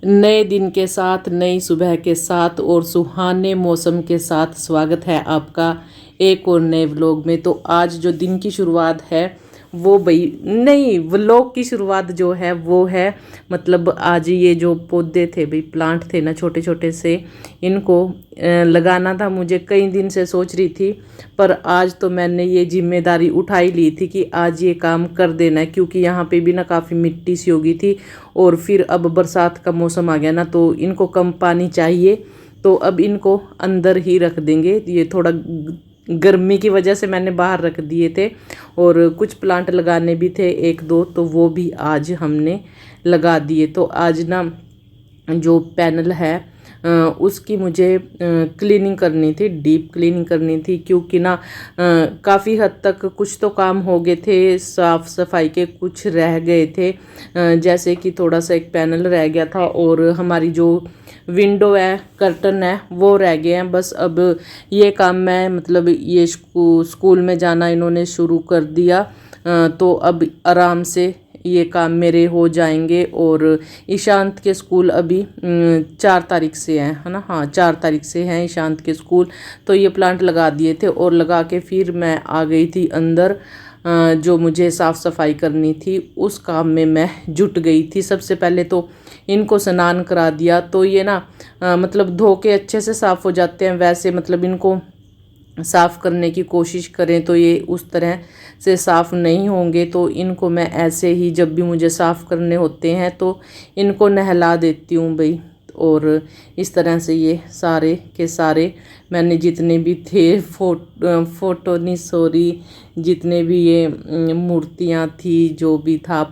नए दिन के साथ, नई सुबह के साथ और सुहाने मौसम के साथ स्वागत है आपका एक और नए व्लॉग में। तो आज जो दिन की शुरुआत है वो भाई नहीं, व्लॉग की शुरुआत जो है वो है मतलब आज ये जो पौधे थे भाई, प्लांट थे ना छोटे छोटे से, इनको लगाना था। मुझे कई दिन से सोच रही थी, पर आज तो मैंने ये जिम्मेदारी उठाई ली थी कि आज ये काम कर देना है, क्योंकि यहाँ पे भी ना काफ़ी मिट्टी सी हो गई थी और फिर अब बरसात का मौसम आ गया ना, तो इनको कम पानी चाहिए। तो अब इनको अंदर ही रख देंगे। ये थोड़ा गर्मी की वजह से मैंने बाहर रख दिए थे और कुछ प्लांट लगाने भी थे एक दो, तो वो भी आज हमने लगा दिए। तो आज ना जो पैनल है उसकी मुझे क्लीनिंग करनी थी, डीप क्लीनिंग करनी थी, क्योंकि ना काफ़ी हद तक कुछ तो काम हो गए थे, साफ़ सफाई के कुछ रह गए थे। जैसे कि थोड़ा सा एक पैनल रह गया था और हमारी जो विंडो है, कर्टन है, वो रह गए हैं बस। अब ये काम मैं मतलब ये स्कूल में जाना इन्होंने शुरू कर दिया, तो अब आराम से ये काम मेरे हो जाएंगे। और ईशांत के स्कूल अभी 4 तारीख से हैं, है ना, हाँ 4 तारीख से हैं ईशांत के स्कूल। तो ये प्लांट लगा दिए थे और लगा के फिर मैं आ गई थी अंदर। जो मुझे साफ़ सफाई करनी थी उस काम में मैं जुट गई थी। सबसे पहले तो इनको स्नान करा दिया, तो ये ना मतलब धो के अच्छे से साफ़ हो जाते हैं। वैसे मतलब इनको साफ़ करने की कोशिश करें तो ये उस तरह से साफ़ नहीं होंगे। तो इनको मैं ऐसे ही जब भी मुझे साफ़ करने होते हैं तो इनको नहला देती हूँ भाई। और इस तरह से ये सारे के सारे मैंने जितने भी थे फोटो नहीं सॉरी, जितने भी ये मूर्तियाँ थी, जो भी था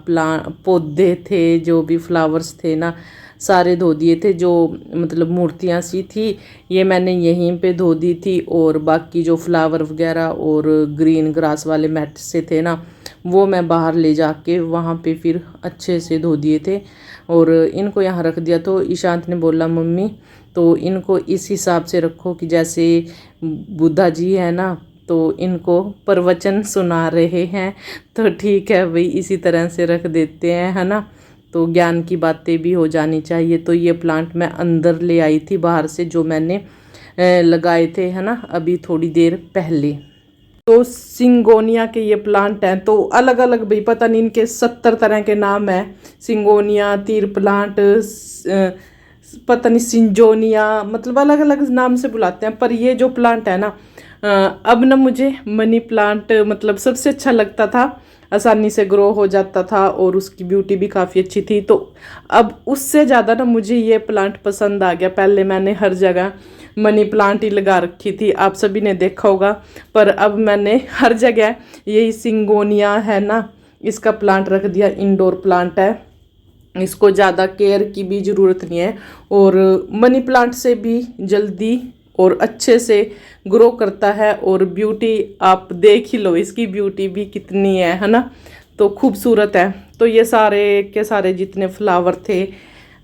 पौधे थे, जो भी फ्लावर्स थे ना, सारे धो दिए थे। जो मतलब मूर्तियाँ सी थी ये मैंने यहीं पे धो दी थी, और बाकी जो फ्लावर वगैरह और ग्रीन ग्रास वाले मैट से थे ना, वो मैं बाहर ले जाके वहाँ पे फिर अच्छे से धो दिए थे और इनको यहाँ रख दिया। तो ईशांत ने बोला मम्मी तो इनको इस हिसाब से रखो कि जैसे बुद्धा जी है ना, तो इनको प्रवचन सुना रहे हैं। तो ठीक है भाई, इसी तरह से रख देते हैं, है ना, तो ज्ञान की बातें भी हो जानी चाहिए। तो ये प्लांट मैं अंदर ले आई थी बाहर से, जो मैंने लगाए थे, है ना, अभी थोड़ी देर पहले। तो सिंगोनिया के ये प्लांट हैं, तो अलग अलग भाई पता नहीं इनके 70 तरह के नाम हैं। सिंगोनिया, तीर प्लांट, पता नहीं सिंजोनिया, मतलब अलग अलग नाम से बुलाते हैं। पर ये जो प्लांट है ना, अब ना मुझे मनी प्लांट मतलब सबसे अच्छा लगता था, आसानी से ग्रो हो जाता था और उसकी ब्यूटी भी काफ़ी अच्छी थी। तो अब उससे ज़्यादा ना मुझे ये प्लांट पसंद आ गया। पहले मैंने हर जगह मनी प्लांट ही लगा रखी थी, आप सभी ने देखा होगा, पर अब मैंने हर जगह यही सिंगोनिया है ना, इसका प्लांट रख दिया। इंडोर प्लांट है, इसको ज़्यादा केयर की भी ज़रूरत नहीं है और मनी प्लांट से भी जल्दी और अच्छे से ग्रो करता है। और ब्यूटी आप देख ही लो, इसकी ब्यूटी भी कितनी है ना, तो खूबसूरत है। तो ये सारे के सारे जितने फ्लावर थे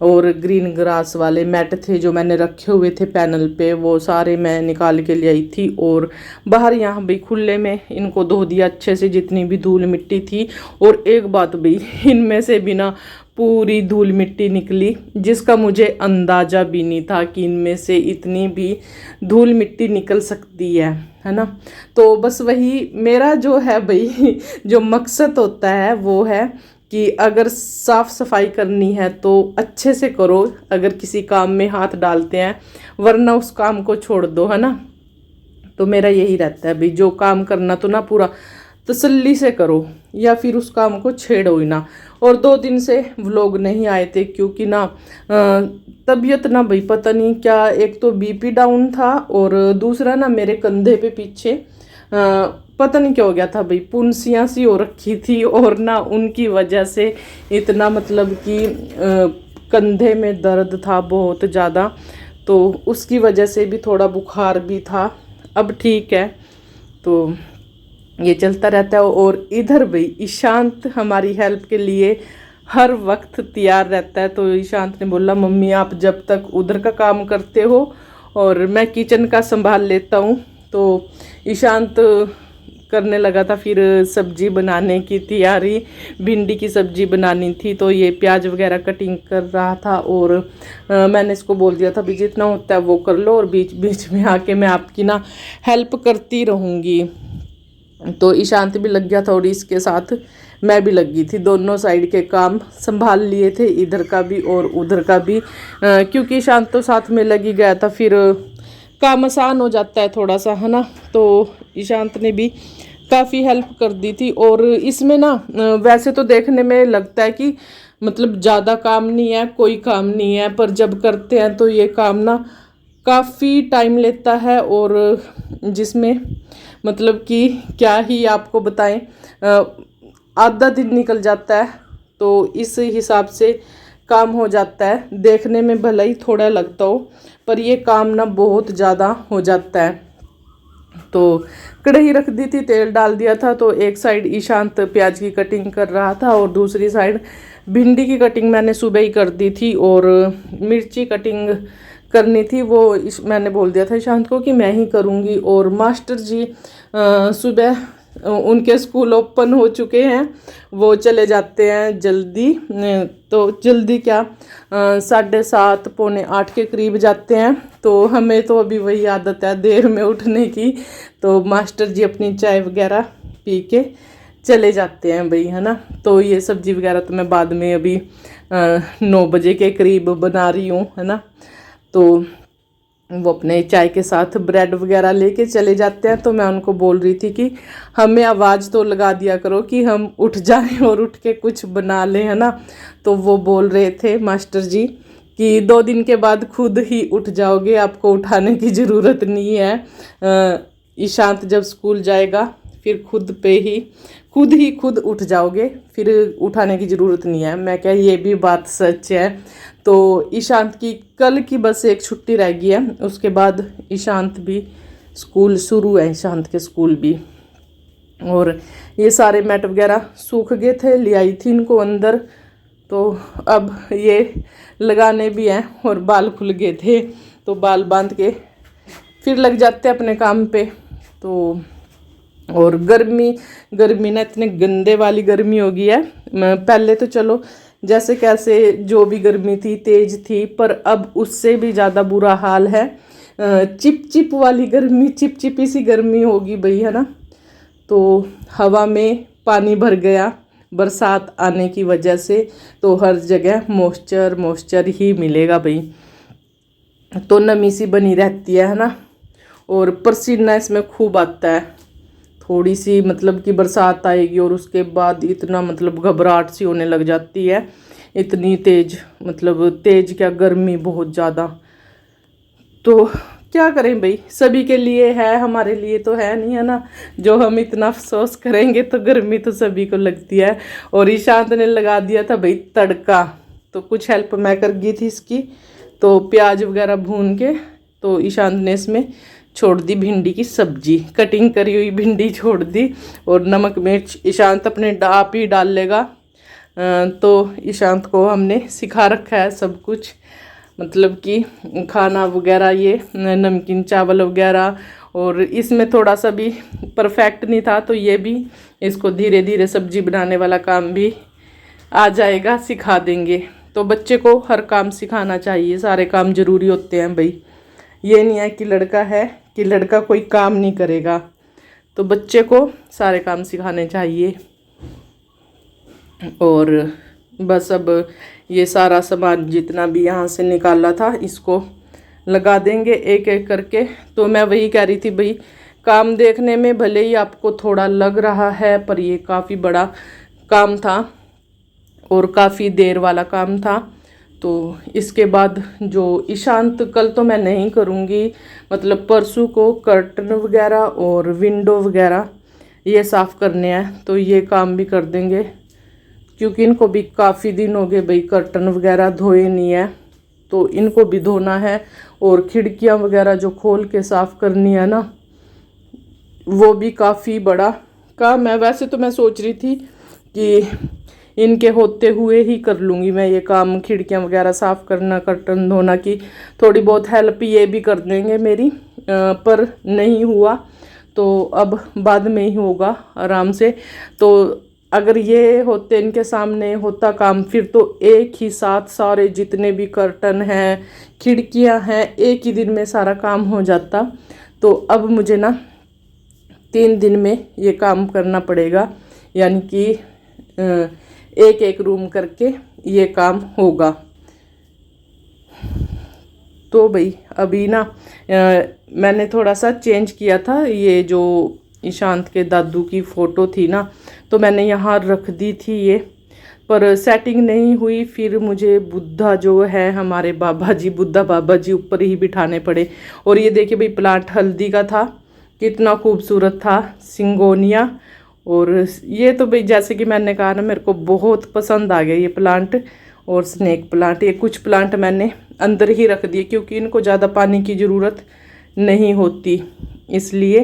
और ग्रीन ग्रास वाले मैट थे जो मैंने रखे हुए थे पैनल पे, वो सारे मैं निकाल के ले आई थी और बाहर यहाँ भी खुले में इनको धो दिया अच्छे से, जितनी भी धूल मिट्टी थी। और एक बात भी, इनमें से भी ना पूरी धूल मिट्टी निकली, जिसका मुझे अंदाज़ा भी नहीं था कि इनमें से इतनी भी धूल मिट्टी निकल सकती है ना। तो बस वही मेरा जो है भाई जो मकसद होता है वो है कि अगर साफ़ सफाई करनी है तो अच्छे से करो, अगर किसी काम में हाथ डालते हैं, वरना उस काम को छोड़ दो, है ना। तो मेरा यही रहता है भाई, जो काम करना तो ना पूरा तसल्ली से करो, या फिर उस काम को छेड़ो ही ना। और 2 दिन से व्लॉग नहीं आए थे क्योंकि ना तबीयत ना भाई पता नहीं क्या, एक तो बीपी डाउन था और दूसरा ना मेरे कंधे पे पीछे पता नहीं क्या हो गया था भाई, पुंसियाँ सी हो रखी थी और ना उनकी वजह से इतना मतलब कि कंधे में दर्द था बहुत ज़्यादा, तो उसकी वजह से भी थोड़ा बुखार भी था। अब ठीक है, तो ये चलता रहता है। और इधर भाई ईशांत हमारी हेल्प के लिए हर वक्त तैयार रहता है। तो ईशांत ने बोला मम्मी आप जब तक उधर का काम करते हो और मैं किचन का संभाल लेता हूँ। तो ईशांत करने लगा था। फिर सब्जी बनाने की तैयारी, भिंडी की सब्जी बनानी थी, तो ये प्याज वगैरह कटिंग कर रहा था। और मैंने इसको बोल दिया था भी जितना होता है वो कर लो, और बीच बीच में आके मैं आपकी ना हेल्प करती रहूँगी। तो ईशांत भी लग गया था और इसके साथ मैं भी लग गई थी। दोनों साइड के काम संभाल लिए थे, इधर का भी और उधर का भी, क्योंकि ईशांत तो साथ में लग ही गया था, फिर काम आसान हो जाता है थोड़ा सा, है ना। तो ईशांत ने भी काफ़ी हेल्प कर दी थी। और इसमें ना वैसे तो देखने में लगता है कि मतलब ज़्यादा काम नहीं है, कोई काम नहीं है, पर जब करते हैं तो ये काम ना काफ़ी टाइम लेता है। और जिसमें मतलब कि क्या ही आपको बताएं, आधा दिन निकल जाता है। तो इस हिसाब से काम हो जाता है, देखने में भले ही थोड़ा लगता हो, पर ये काम ना बहुत ज़्यादा हो जाता है। तो कढ़ाई रख दी थी, तेल डाल दिया था। तो एक साइड ईशांत प्याज की कटिंग कर रहा था और दूसरी साइड भिंडी की कटिंग मैंने सुबह ही कर दी थी। और मिर्ची कटिंग करनी थी, वो मैंने बोल दिया था ईशांत को कि मैं ही करूँगी। और मास्टर जी सुबह उनके स्कूल ओपन हो चुके हैं, वो चले जाते हैं जल्दी। तो जल्दी क्या, 7:30 पौने 8 के करीब जाते हैं। तो हमें तो अभी वही आदत है देर में उठने की। तो मास्टर जी अपनी चाय वगैरह पी के चले जाते हैं भाई, है ना। तो ये सब्जी वगैरह तो मैं बाद में अभी 9 बजे के करीब बना रही हूँ, है ना। तो वो अपने चाय के साथ ब्रेड वगैरह लेके चले जाते हैं। तो मैं उनको बोल रही थी कि हमें आवाज़ तो लगा दिया करो कि हम उठ जाएं और उठ के कुछ बना लें, है ना। तो वो बोल रहे थे मास्टर जी कि 2 दिन के बाद खुद ही उठ जाओगे, आपको उठाने की ज़रूरत नहीं है। ईशांत जब स्कूल जाएगा फिर खुद उठ जाओगे, फिर उठाने की ज़रूरत नहीं है। मैं क्या, ये भी बात सच है। तो ईशांत की कल की बस एक छुट्टी रह गई है, उसके बाद ईशांत भी स्कूल शुरू है, ईशांत के स्कूल भी। और ये सारे मैट वगैरह सूख गए थे, ले आई थी इनको अंदर। तो अब ये लगाने भी हैं और बाल खुल गए थे, तो बाल बांध के फिर लग जाते हैं अपने काम पे। तो और गर्मी ना इतने गंदे वाली गर्मी हो गई है। पहले तो चलो जैसे कैसे जो भी गर्मी थी तेज थी, पर अब उससे भी ज़्यादा बुरा हाल है। चिप वाली गर्मी, चिपचिपी सी गर्मी होगी भाई, है ना। तो हवा में पानी भर गया बरसात आने की वजह से, तो हर जगह मॉइस्चर ही मिलेगा भाई। तो नमी सी बनी रहती है ना। और पसीना इसमें खूब आता है। थोड़ी सी मतलब कि बरसात आएगी और उसके बाद इतना मतलब घबराहट सी होने लग जाती है, इतनी तेज, मतलब तेज क्या, गर्मी बहुत ज़्यादा। तो क्या करें भाई, सभी के लिए है, हमारे लिए तो है नहीं, है ना। जो हम इतना अफसोस करेंगे तो गर्मी तो सभी को लगती है। और ईशांत ने लगा दिया था भाई तड़का, तो कुछ हेल्प मैं कर गई थी इसकी। तो प्याज वगैरह भून के तो ईशांत ने इसमें छोड़ दी भिंडी की सब्जी, कटिंग करी हुई भिंडी छोड़ दी। और नमक मिर्च ईशांत अपने आप ही डाल लेगा। तो ईशांत को हमने सिखा रखा है सब कुछ, मतलब कि खाना वगैरह, ये नमकीन चावल वगैरह। और इसमें थोड़ा सा भी परफेक्ट नहीं था, तो ये भी इसको धीरे धीरे सब्जी बनाने वाला काम भी आ जाएगा, सिखा देंगे। तो बच्चे को हर काम सिखाना चाहिए, सारे काम ज़रूरी होते हैं भाई। ये नहीं है कि लड़का है कि लड़का कोई काम नहीं करेगा, तो बच्चे को सारे काम सिखाने चाहिए। और बस अब ये सारा सामान जितना भी यहाँ से निकाला था इसको लगा देंगे एक एक करके। तो मैं वही कह रही थी भाई, काम देखने में भले ही आपको थोड़ा लग रहा है, पर ये काफ़ी बड़ा काम था और काफ़ी देर वाला काम था। तो इसके बाद जो ईशांत, कल तो मैं नहीं करूँगी, मतलब परसों को कर्टन वगैरह और विंडो वगैरह ये साफ़ करने हैं, तो ये काम भी कर देंगे। क्योंकि इनको भी काफ़ी दिन हो गए भाई कर्टन वगैरह धोए नहीं है, तो इनको भी धोना है। और खिड़कियाँ वगैरह जो खोल के साफ़ करनी है ना, वो भी काफ़ी बड़ा काम है। वैसे तो मैं सोच रही थी कि इनके होते हुए ही कर लूँगी मैं ये काम, खिड़कियाँ वगैरह साफ़ करना, कर्टन धोना की थोड़ी बहुत हेल्प ये भी कर देंगे मेरी, पर नहीं हुआ। तो अब बाद में ही होगा आराम से। तो अगर ये होते, इनके सामने होता काम, फिर तो एक ही साथ सारे जितने भी कर्टन हैं, खिड़कियां हैं, एक ही दिन में सारा काम हो जाता। तो अब मुझे ना 3 दिन में ये काम करना पड़ेगा, यानी कि एक एक रूम करके ये काम होगा। तो भाई अभी ना मैंने थोड़ा सा चेंज किया था, ये जो ईशांत के दादू की फ़ोटो थी ना, तो मैंने यहाँ रख दी थी ये, पर सेटिंग नहीं हुई। फिर मुझे बुद्धा जो है हमारे बाबा जी, बुद्धा बाबा जी ऊपर ही बिठाने पड़े। और ये देखिए भाई, प्लांट हल्दी का था, कितना खूबसूरत था, सिंगोनिया। और ये तो भाई जैसे कि मैंने कहा ना, मेरे को बहुत पसंद आ गया ये प्लांट। और स्नेक प्लांट, ये कुछ प्लांट मैंने अंदर ही रख दिए क्योंकि इनको ज़्यादा पानी की ज़रूरत नहीं होती, इसलिए